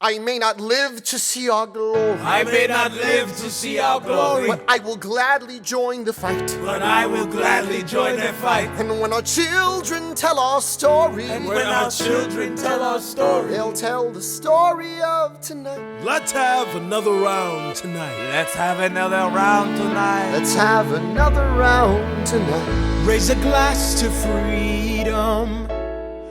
I may not live to see our glory. I may not live to see our glory, but I will gladly join the fight. but I will gladly join their fight. And when our children tell our story, And when our children tell our story, they'll tell the story of tonight. Let's have another round tonight. let's have another round tonight. Let's have another round tonight. Raise a glass to freedom,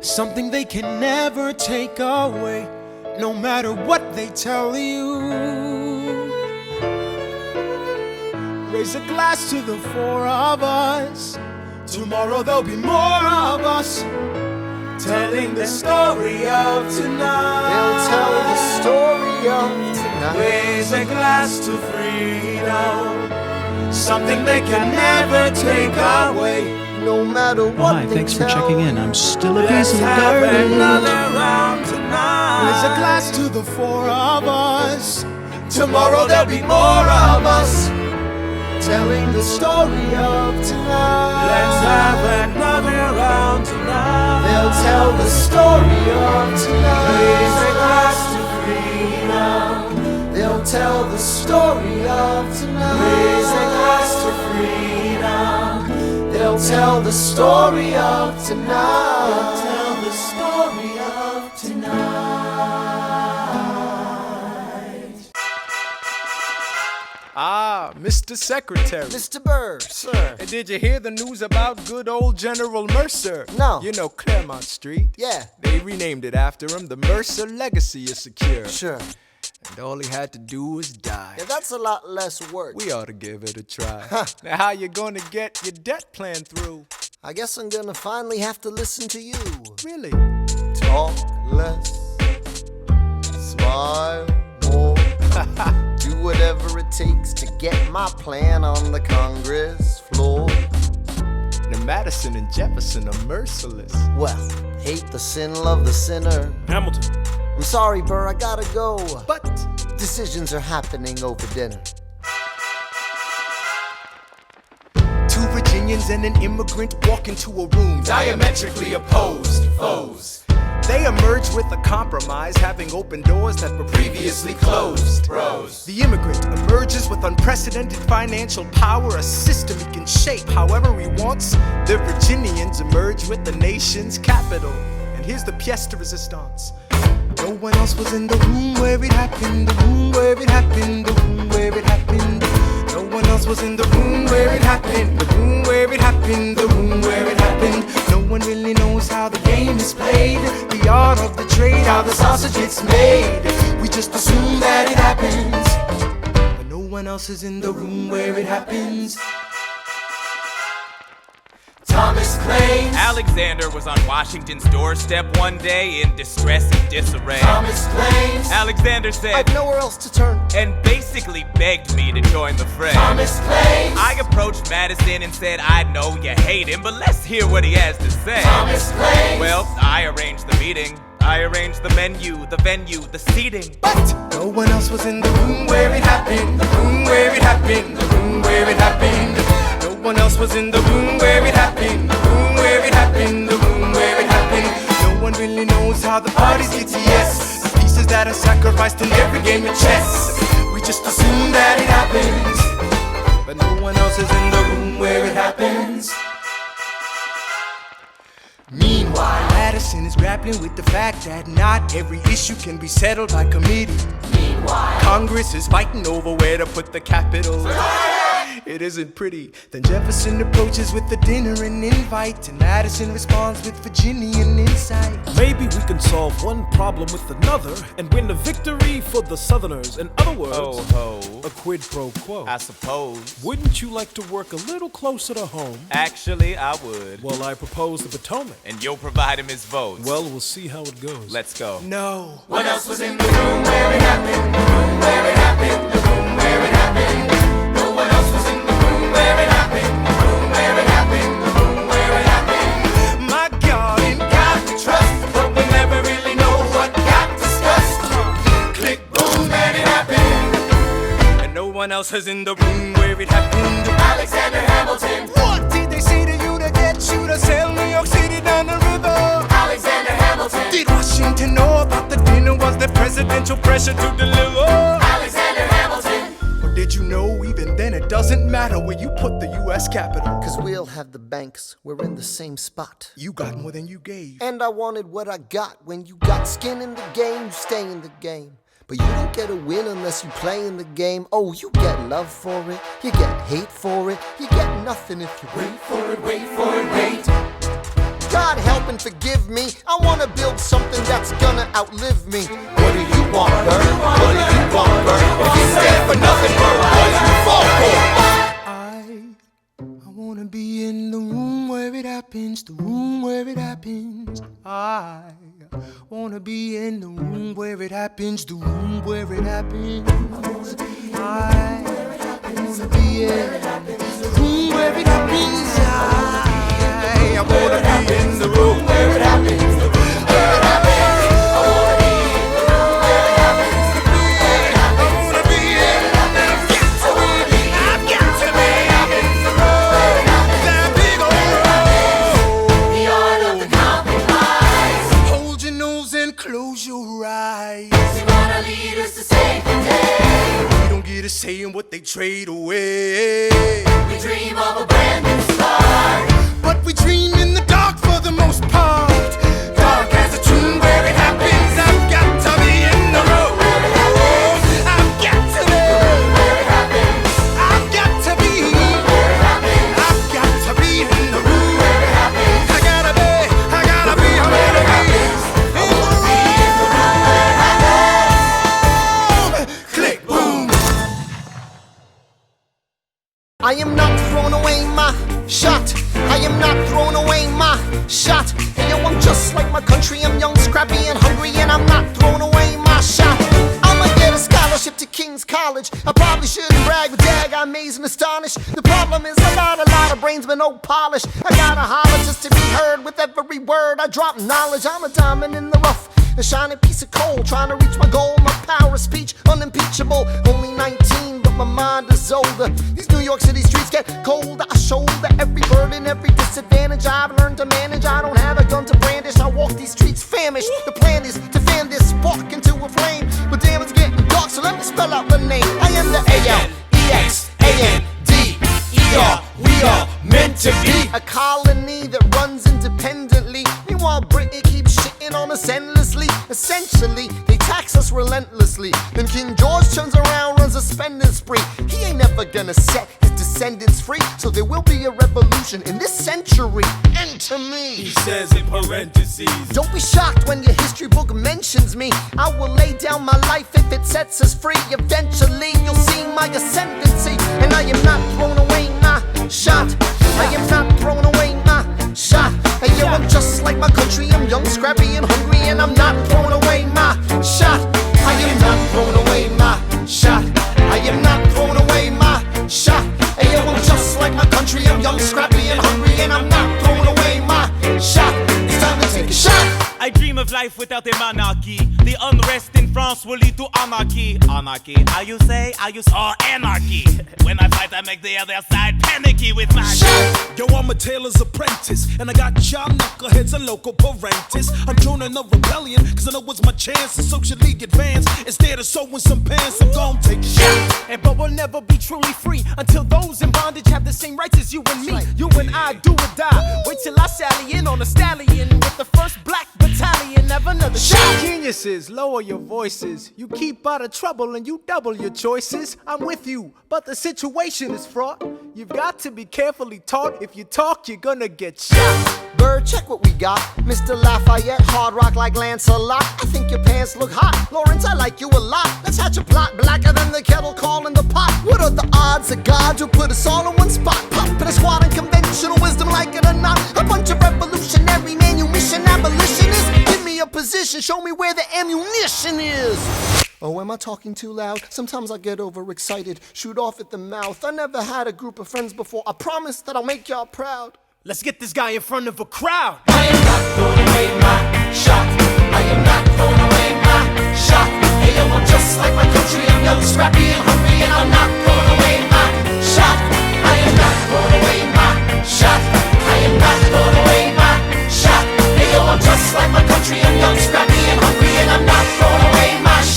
something they can never take away, no matter what they tell you. Raise a glass to the four of us. Tomorrow there'll be more of us, telling the story of tonight. They'll tell the story of tonight. Raise a glass to freedom, something they can never take away. No matter what Hi, they thanks for tell. checking in. I'm still a Let's piece of have dirt. another round tonight. Raise a glass to the four of us. Tomorrow there'll be more of us, Telling the story of tonight. let's have another round tonight. They'll tell the story of tonight. Raise a glass to freedom. They'll tell the story of tonight. Raise a glass to freedom. They'll tell the story of tonight. Tell the story of tonight. Ah, Mr. Secretary. Mr. Burr, sir. Hey, did you hear the news about good old General Mercer? No. You know Claremont Street? Yeah. They renamed it after him. The Mercer legacy is secure. Sure. And all he had to do was die. Yeah, that's a lot less work. We ought to give it a try. Now, how you gonna get your debt plan through? I guess I'm gonna finally have to listen to you. Really? Talk less, smile more. Do whatever it takes to get my plan on the Congress floor. Now, Madison and Jefferson are merciless. Well, hate the sin, love the sinner. Hamilton. I'm sorry, Burr, I gotta go. But Decisions are happening over dinner. Two Virginians and an immigrant walk into a room Diametrically opposed foes, they emerged with a compromise, having opened doors that were previously closed. Bros, The immigrant emerges with unprecedented financial power, a system he can shape however he wants. The Virginians emerge with the nation's capital. And here's the pièce de résistance. No one else was in the room where it happened, the room where it happened, the room where it happened. No one else was in the room where it happened, the room where it happened, the room where it happened. No one really knows how the game is played, the art of the trade, how the sausage gets made. We just assume that it happens, but no one else is in the room where it happens. Thomas claims Alexander was on Washington's doorstep one day in distress and disarray. Thomas claims Alexander said, I've nowhere else to turn. and basically begged me to join the fray. Thomas claims I approached Madison and said, I know you hate him, but let's hear what he has to say. Thomas claims Well, I arranged the meeting. I arranged the menu, the venue, the seating. But no one else was in the room where it happened, the room where it happened, the room where it happened. No one else was in the room where it happened, the room where it happened, the room where it happened. No one really knows how the parties get to yes, the pieces that are sacrificed in every game of chess. We just assume that it happens, but no one else is in the room where it happens. Meanwhile, Madison is grappling with the fact that not every issue can be settled by committee. Meanwhile, Congress is fighting over where to put the capital. It isn't pretty. Then Jefferson approaches with the dinner and invite, and Madison responds with Virginian insight. Maybe we can solve one problem with another and win a victory for the Southerners. In other words, Oh ho, a quid pro quo. I suppose. Wouldn't you like to work a little closer to home? Actually, I would. Well, I propose the Potomac. And you'll provide him his votes. Well, we'll see how it goes. Let's go. No. What else was in the room where it happened? The room where it happened. The room where it happened. No one else was in the room where it happened. The room where it happened. The room where it happened. My God, in God we trust, But we'll never really know what got discussed. click, boom, and it happened. And no one else is in the room where it happened. Alexander Hamilton. What did they say to you to get you to sail New York City down the river? Alexander Hamilton. Did Washington know about the dinner? Was the president presidential pressure to deliver. Alexander Hamilton. Or did you know even then it doesn't matter where you put the US Capitol? Cause we'll have the banks, we're in the same spot. You got more than you gave. And I wanted what I got. When you got skin in the game, you stay in the game. But you don't get a win unless you play in the game. Oh, you get love for it, you get hate for it, you get nothing if you wait for it, wait for it, wait. God help and forgive me, I wanna build something that's gonna outlive me. What do you want, Bert? What do you want, Bert? If you stand for nothing, Bert, what do you fall for? I wanna be in the room where it happens, the room where it happens. I wanna be in the room where it happens, the room where it happens. I wanna be in the room where it happens. I wanna be in the room where it happens, the room where it happens. I wanna be in the room where it happens, the room where it happens. I wanna be in the room where it happens. I've got to be in the room where it happens. That big old The art of the compromise. hold your nose and close your eyes. We wanna lead us to save the day. We don't get a say in what they trade away. We dream of a brand new start. But we dream in the dark for the most part. Dark as a tomb where it happens. I've got to be in the room. I've got to be Where it happens. I've got to be Where it happens. I've got to be in the room. Where it happens. I gotta be I'm gonna be in the room. Click, boom. I am not throwing away my shot. I am not throwing away my shot. And yo, I'm just like my country. I'm young, scrappy, and hungry, and I'm not throwing away my shot. I'ma get a scholarship to King's College. I probably shouldn't brag, but dag, I'm amazed and astonished. The problem is I got a lot of brains, but no polish. I gotta holler just to be heard with every word. I drop knowledge. I'm a diamond in the rough, a shining piece of coal, trying to reach my goal. My power of speech, unimpeachable. Only 19, but my mind is older. These New York City streets get colder. I shoulder every burden, every disadvantage I've learned to manage. I don't have a gun to brandish. I walk these streets famished. The plan is to fan this spark into a flame. But damn, it's getting dark, so let me spell out the name. I am the ALEXANDER. We are meant to be a colony that runs independently. Meanwhile, Britain keeps shitting on us endlessly. Essentially, they tax us relentlessly. Then King George turns around, runs a spending spree. He ain't never gonna set his descendants free. So there will be a revolution in this century. Enter me. He says in parentheses. Don't be shocked when your history book mentions me. I will lay down my life if it sets us free. Eventually, you'll see my ascendancy. And I am not throwing away my shot. I am not throwing away my shot. Hey yo, I'm just like my country. I'm young, scrappy, and hungry, and I'm not throwing away my shot. I am not throwing away my shot. I am not throwing away my shot. Hey yo, I'm just like my country. I'm young, scrappy, and hungry, and I'm not throwing away my shot. It's time to take a shot. I dream of life without a monarchy. The unrest in France will lead to anarchy. Anarchy, how you say? How you say? Anarchy. When I fight, I make the other side panicky with my shit. Yo, I'm a tailor's apprentice, and I got y'all knuckleheads and local parentes. I'm joining a rebellion, cause I know it's my chance to socially advance. Instead of sewing some pants, I'm gon' take a shot. And but we'll never be truly free until those in bondage have the same rights as you and me. You and I do or die. Wait till I sally in on a stallion with the first black battalion. Have another shot. Geniuses, lower your voices. You keep out of trouble and you double your choices. I'm with you, but the situation is fraught. You've got to be carefully taught. If you talk, you're gonna get shot. Bird, check what we got. Mr. Lafayette, hard rock like Lancelot. I think your pants look hot. Lawrence, I like you a lot. Let's hatch a plot blacker than the kettle calling the pot. What are the odds of God who put us all in one spot? Pop in a squad and conventional wisdom like it or not. A bunch of revolutionary manumission abolitionists. Give me a position, show me where the ammunition is. Oh, am I talking too loud? Sometimes I get overexcited, shoot off at the mouth. I never had a group of friends before. I promise that I'll make y'all proud. Let's get this guy in front of a crowd. I am not throwing away my shot. I am not throwing away my shot. Hey yo, I'm just like my country. I'm young, scrappy, and hungry, and I'm not throwing away my shot. I am not throwing away my shot. I am not throwing away my shot. Hey yo, I'm just like my country. I'm young, scrappy, and hungry, and I'm not throwing away my shot.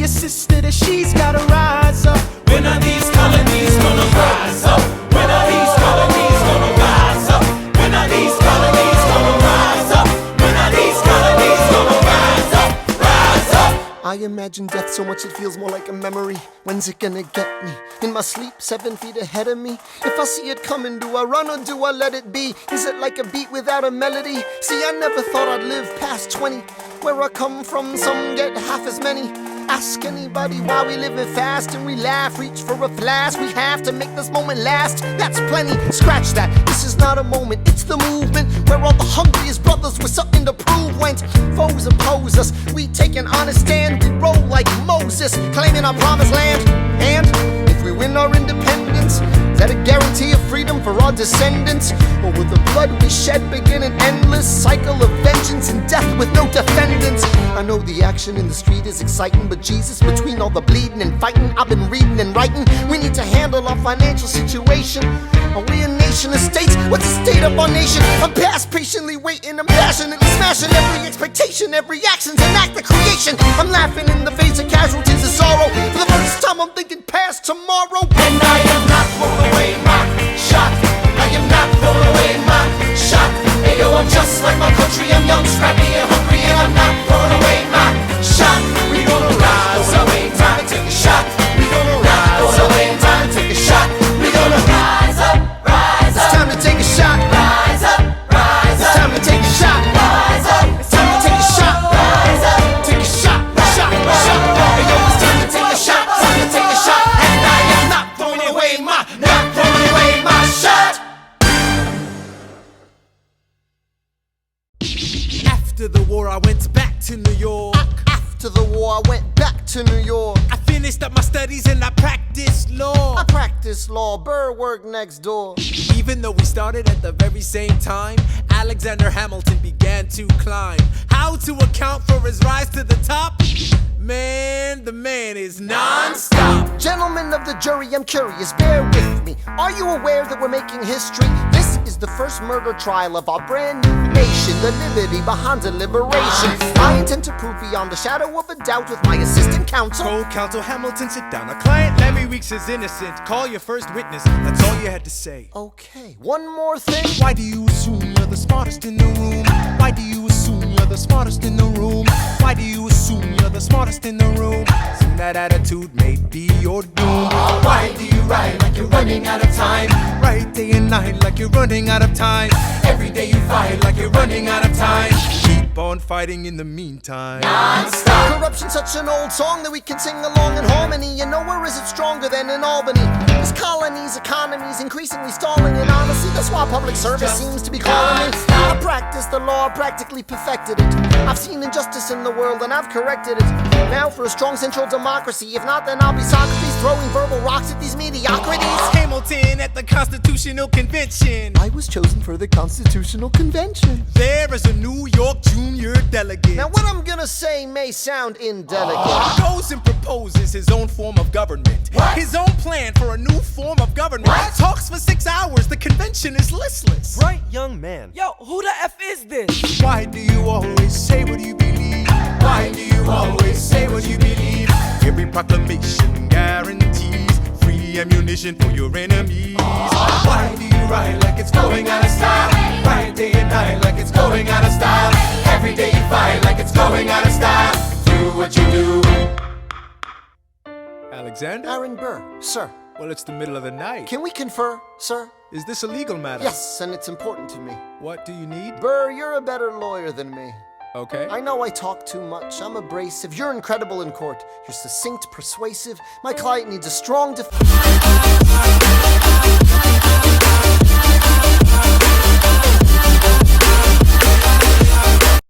your sister that she's gotta rise up. When are these colonies gonna rise up? When are these colonies gonna rise up? When are these colonies gonna rise up? When are these colonies gonna rise up? Rise up! I imagine death so much it feels more like a memory. When's it gonna get me? In my sleep, 7 feet ahead of me. If I see it coming, do I run or do I let it be? Is it like a beat without a melody? See, I never thought I'd live past 20. Where I come from, some get half as many. Ask anybody why we living fast and we laugh, reach for a flash. We have to make this moment last. That's plenty, scratch that. This is not a moment, it's the movement where all the hungriest brothers with something to prove went. Foes oppose us, we take an honest stand. We roll like Moses, claiming our promised land. And if we win our independence, is that a guarantee of freedom for our descendants? Or will the blood we shed begin an endless cycle of vengeance and death with no defendants? I know the action in the street is exciting, but Jesus, between all the bleeding and fighting I've been reading and writing, we need to handle our financial situation. Are we a nation of states? What's the state of our nation? I'm past patiently waiting, I'm passionately smashing every expectation, every action's an act of creation. I'm laughing in the face of casualties of sorrow. For the first time I'm thinking past tomorrow. And I am not throwing away my shot. I am not throwing away my shot. Hey yo, I'm just like my country. I'm young, scrappy, and hungry, and I'm not throwing away my shot. We gonna rise up, time to take a shot. We gonna rise up, time to take a shot. We gonna rise up, rise up. It's time to take a shot. Rise up, rise It's up. time to take a shot. Rise up, It's time to take a shot. rise up. Take a shot, shot, shot. Hey yo, it's time to take a shot, time to take a shot. And I am not throwing away my shot. After the war, I went back to New York. After the war, I went back to New York. I finished up my studies and I practiced law. I practiced law, Burr worked next door. Even though we started at the very same time, Alexander Hamilton began to climb. How to account for his rise to the top? Man, the man is non-stop. Gentlemen of the jury, I'm curious, bear with me. Are you aware that we're making history? This is the first murder trial of our brand new nation, the liberty behind deliberation. I intend to prove beyond the shadow of a doubt with my assistant counsel. Co-counsel Hamilton, sit down. Our client Lemmy Weeks is innocent. Call your first witness. That's all you had to say. Okay, one more thing. Why do you assume you're the smartest in the room? Why do you assume you're the smartest in the room? Why do you assume you're the smartest in the room? Soon that attitude may be your doom. Why do you ride like you're running out of time? Right day and night like you're running out of time. Every day you fight like you're running out of time. Keep on fighting in the meantime. Non-stop. Corruption's such an old song that we can sing along in harmony. And nowhere is it stronger than in Albany. This colony's economy's increasingly stalling, and honestly, that's why public service seems to be calling me. I practiced the law, practically perfected it. I've seen injustice in the world and I've corrected it. Now for a strong central democracy. If not, then I'll be Socrates throwing verbal rocks at these mediocrities. Hamilton at the Constitutional Convention. I was chosen for the Constitutional Convention. There is a New York junior delegate. Now what I'm gonna say may sound indelicate. Goes and proposes his own form of government. His own plan for a new form of government. Talks for 6 hours. The convention is listless. Bright young man. Yo, who the F is this? Why do you always say what you believe? Why do you always say what you believe? Every proclamation guarantees free ammunition for your enemies. Why do you ride like it's going out of style? Ride day and night like it's going out of style. Every day you fight like it's going out of style. Do what you do. Alexander? Aaron Burr, sir. Well, it's the middle of the night. Can we confer, sir? Is this a legal matter? Yes, and it's important to me. What do you need? Burr, you're a better lawyer than me. Okay. I know I talk too much. I'm abrasive. You're incredible in court. You're succinct, persuasive. My client needs a strong defense.